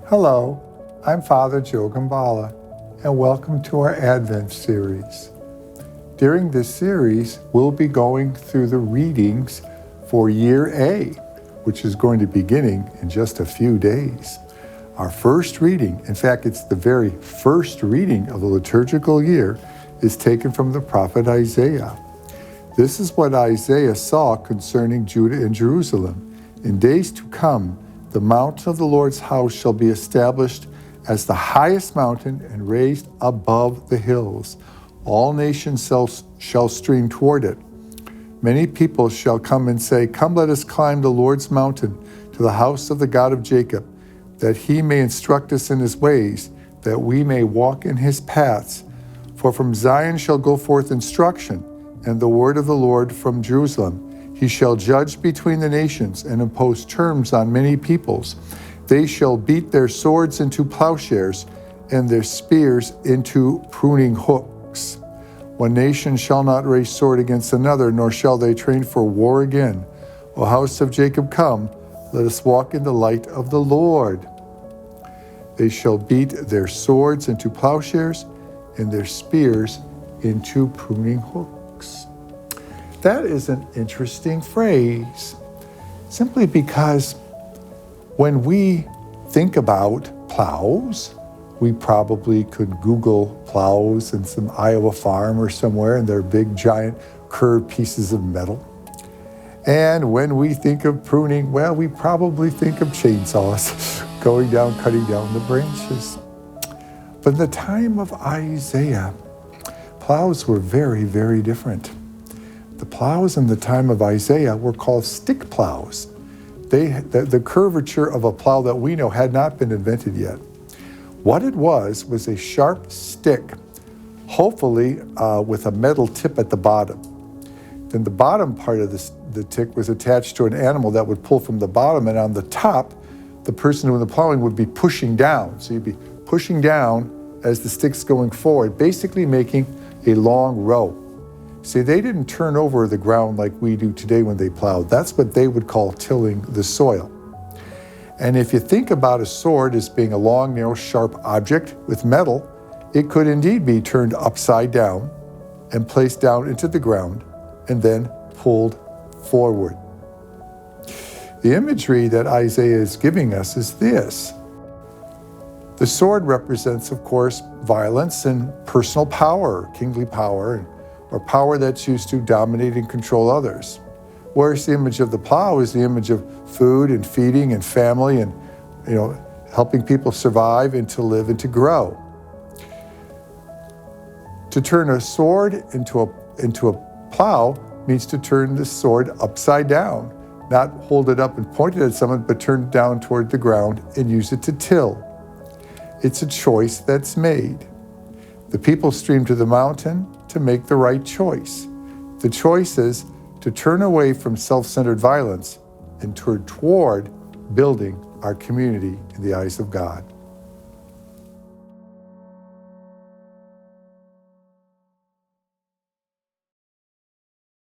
Hello, I'm Father Joe Gambala, and welcome to our Advent series. During this series, we'll be going through the readings for Year A, which is going to be beginning in just a few days. Our first reading, in fact, it's the very first reading of the liturgical year, is taken from the prophet Isaiah. This is what Isaiah saw concerning Judah and Jerusalem. In days to come, the mountain of the Lord's house shall be established as the highest mountain and raised above the hills. All nations shall stream toward it. Many people shall come and say, "Come, let us climb the Lord's mountain to the house of the God of Jacob, that he may instruct us in his ways, that we may walk in his paths. For from Zion shall go forth instruction, and the word of the Lord from Jerusalem. He shall judge between the nations and impose terms on many peoples. They shall beat their swords into plowshares and their spears into pruning hooks. One nation shall not raise sword against another, nor shall they train for war again. O house of Jacob, come, let us walk in the light of the Lord. They shall beat their swords into plowshares and their spears into pruning hooks." That is an interesting phrase, simply because when we think about plows, we probably could Google plows in some Iowa farm or somewhere, and they're big, giant, curved pieces of metal. And when we think of pruning, well, we probably think of chainsaws going down, cutting down the branches. But in the time of Isaiah, plows were very, very different. The plows in the time of Isaiah were called stick plows. The curvature of a plow that we know had not been invented yet. What it was a sharp stick, hopefully with a metal tip at the bottom. Then the bottom part of the tick was attached to an animal that would pull from the bottom, and on the top, the person doing the plowing would be pushing down. So you'd be pushing down as the stick's going forward, basically making a long row. See, they didn't turn over the ground like we do today when they plowed. That's what they would call tilling the soil. And if you think about a sword as being a long, narrow, sharp object with metal, it could indeed be turned upside down and placed down into the ground and then pulled forward. The imagery that Isaiah is giving us is this. The sword represents, of course, violence and personal power, kingly power, or power that's used to dominate and control others. Whereas the image of the plow is the image of food and feeding and family and, helping people survive and to live and to grow. To turn a sword into a plow means to turn the sword upside down, not hold it up and point it at someone, but turn it down toward the ground and use it to till. It's a choice that's made. The people stream to the mountain to make the right choice. The choice is to turn away from self-centered violence and turn toward building our community in the eyes of God.